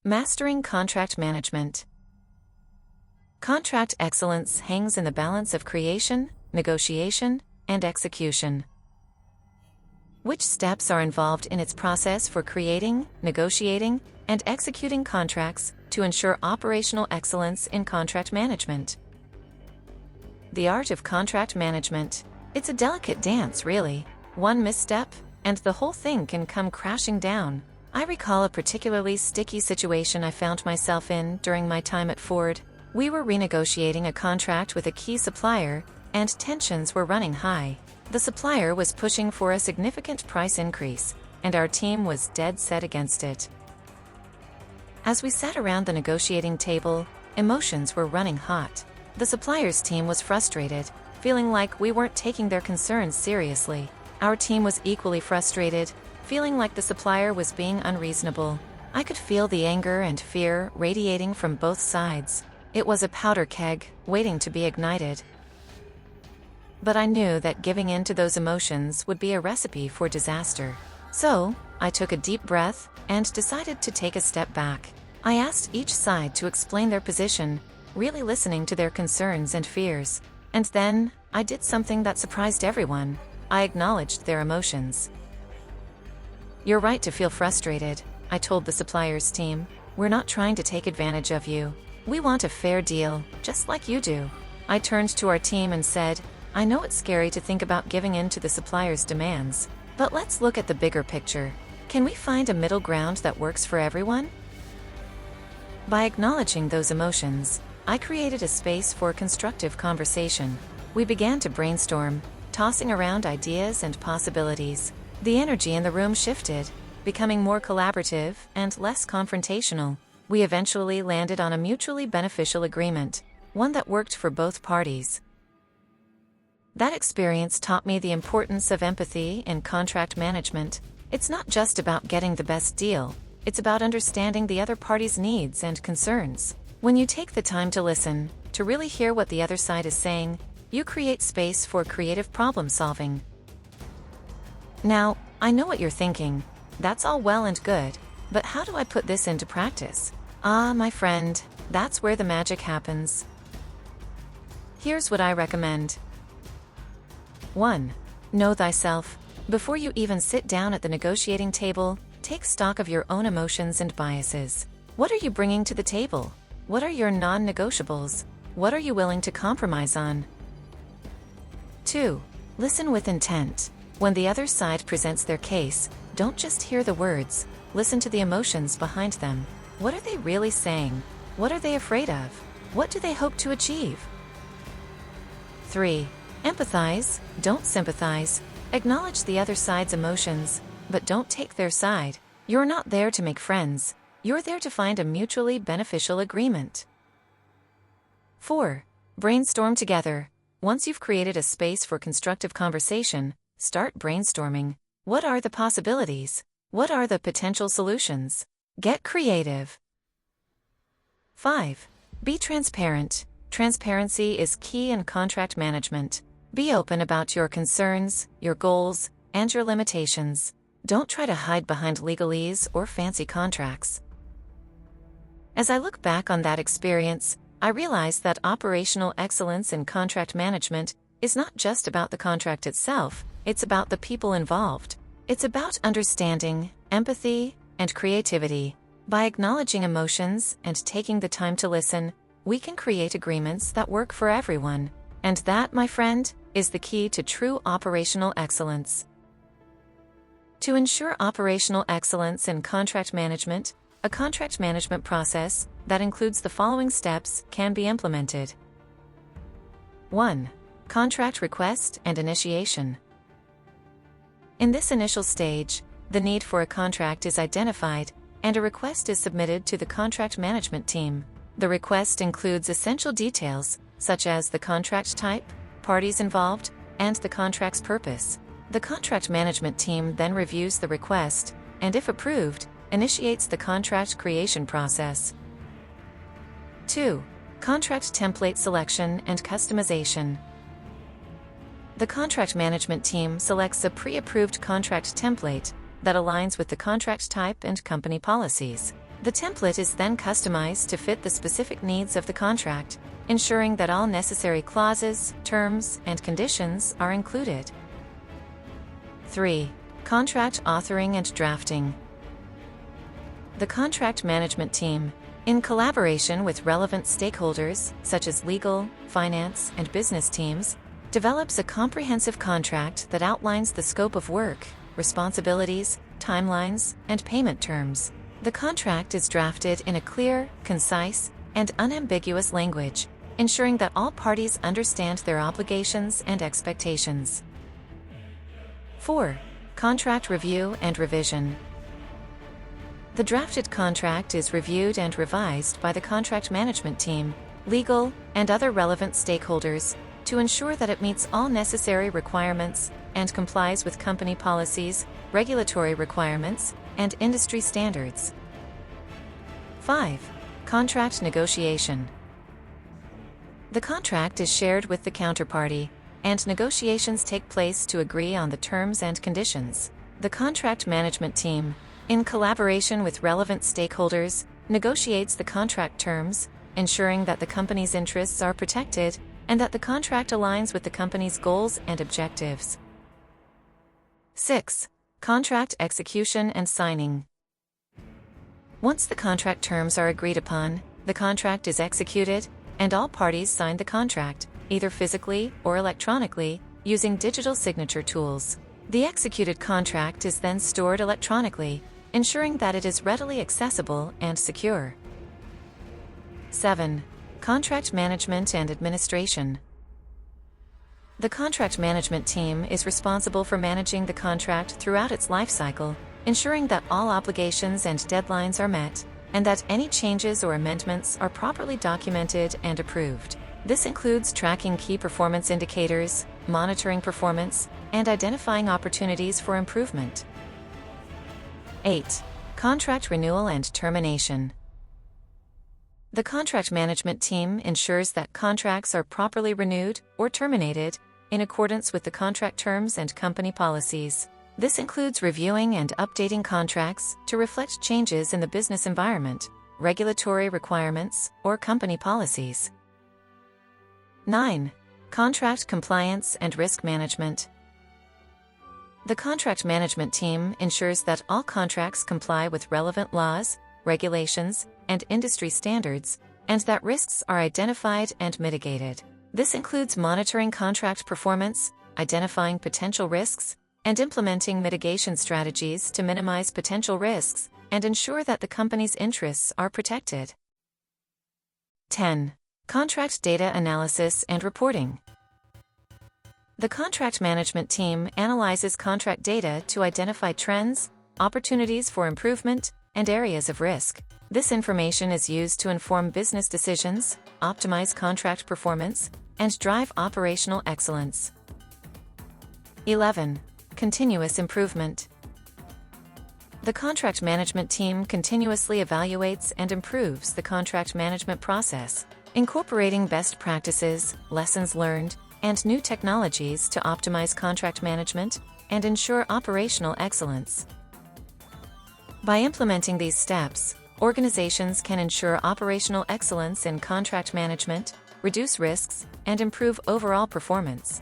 Mastering Contract Management. Contract excellence hangs in the balance of creation, negotiation, and execution. Which steps are involved in its process for creating, negotiating, and executing contracts to ensure operational excellence in contract management? The art of contract management. It's a delicate dance, really. One misstep, and the whole thing can come crashing down. I recall a particularly sticky situation I found myself in during my time at Ford. We were renegotiating a contract with a key supplier, and tensions were running high. The supplier was pushing for a significant price increase, and our team was dead set against it. As we sat around the negotiating table, emotions were running hot. The supplier's team was frustrated, feeling like we weren't taking their concerns seriously. Our team was equally frustrated, feeling like the supplier was being unreasonable. I could feel the anger and fear radiating from both sides. It was a powder keg, waiting to be ignited. But I knew that giving in to those emotions would be a recipe for disaster. So, I took a deep breath and decided to take a step back. I asked each side to explain their position, really listening to their concerns and fears. And then, I did something that surprised everyone. I acknowledged their emotions. "You're right to feel frustrated," I told the supplier's team. "We're not trying to take advantage of you. We want a fair deal, just like you do." I turned to our team and said, "I know it's scary to think about giving in to the supplier's demands, but let's look at the bigger picture. Can we find a middle ground that works for everyone?" By acknowledging those emotions, I created a space for constructive conversation. We began to brainstorm, tossing around ideas and possibilities. The energy in the room shifted, becoming more collaborative and less confrontational. We eventually landed on a mutually beneficial agreement, one that worked for both parties. That experience taught me the importance of empathy in contract management. It's not just about getting the best deal, it's about understanding the other party's needs and concerns. When you take the time to listen, to really hear what the other side is saying, you create space for creative problem solving. Now, I know what you're thinking. That's all well and good, but how do I put this into practice? Ah, my friend, that's where the magic happens. Here's what I recommend. 1. Know thyself. Before you even sit down at the negotiating table, take stock of your own emotions and biases. What are you bringing to the table? What are your non-negotiables? What are you willing to compromise on? 2. Listen with intent. When the other side presents their case, don't just hear the words, listen to the emotions behind them. What are they really saying? What are they afraid of? What do they hope to achieve? 3. Empathize, don't sympathize. Acknowledge the other side's emotions, but don't take their side. You're not there to make friends. You're there to find a mutually beneficial agreement. 4. Brainstorm together. Once you've created a space for constructive conversation, start brainstorming. What are the possibilities? What are the potential solutions? Get creative. 5. Be transparent. Transparency is key in contract management. Be open about your concerns, your goals, and your limitations. Don't try to hide behind legalese or fancy contracts. As I look back on that experience, I realize that operational excellence in contract management is not just about the contract itself, it's about the people involved. It's about understanding, empathy, and creativity. By acknowledging emotions and taking the time to listen, we can create agreements that work for everyone. And that, my friend, is the key to true operational excellence. To ensure operational excellence in contract management, a contract management process that includes the following steps can be implemented. 1. Contract request and initiation. In this initial stage, the need for a contract is identified, and a request is submitted to the contract management team. The request includes essential details, such as the contract type, parties involved, and the contract's purpose. The contract management team then reviews the request, and if approved, initiates the contract creation process. 2. Contract template selection and customization. The contract management team selects a pre-approved contract template that aligns with the contract type and company policies. The template is then customized to fit the specific needs of the contract, ensuring that all necessary clauses, terms, and conditions are included. 3. Contract authoring and drafting. The contract management team, in collaboration with relevant stakeholders such as legal, finance, and business teams, develops a comprehensive contract that outlines the scope of work, responsibilities, timelines, and payment terms. The contract is drafted in a clear, concise, and unambiguous language, ensuring that all parties understand their obligations and expectations. 4. Contract review and revision. The drafted contract is reviewed and revised by the contract management team, legal, and other relevant stakeholders to ensure that it meets all necessary requirements and complies with company policies, regulatory requirements, and industry standards. 5. Contract negotiation. The contract is shared with the counterparty, and negotiations take place to agree on the terms and conditions. The contract management team, in collaboration with relevant stakeholders, negotiates the contract terms, ensuring that the company's interests are protected and that the contract aligns with the company's goals and objectives. 6. Contract execution and signing. Once the contract terms are agreed upon, the contract is executed, and all parties sign the contract, either physically or electronically, using digital signature tools. The executed contract is then stored electronically, ensuring that it is readily accessible and secure. 7. Contract management and administration. The contract management team is responsible for managing the contract throughout its life cycle, ensuring that all obligations and deadlines are met, and that any changes or amendments are properly documented and approved. This includes tracking key performance indicators, monitoring performance, and identifying opportunities for improvement. 8. Contract renewal and termination. The contract management team ensures that contracts are properly renewed or terminated in accordance with the contract terms and company policies. This includes reviewing and updating contracts to reflect changes in the business environment, regulatory requirements, or company policies. 9. Contract compliance and risk management. The contract management team ensures that all contracts comply with relevant laws, regulations, and industry standards, and that risks are identified and mitigated. This includes monitoring contract performance, identifying potential risks, and implementing mitigation strategies to minimize potential risks and ensure that the company's interests are protected. 10. Contract data analysis and reporting. The contract management team analyzes contract data to identify trends, opportunities for improvement, and areas of risk. This information is used to inform business decisions, optimize contract performance, and drive operational excellence. 11. Continuous improvement. The contract management team continuously evaluates and improves the contract management process, incorporating best practices, lessons learned, and new technologies to optimize contract management and ensure operational excellence. By implementing these steps, organizations can ensure operational excellence in contract management, reduce risks, and improve overall performance.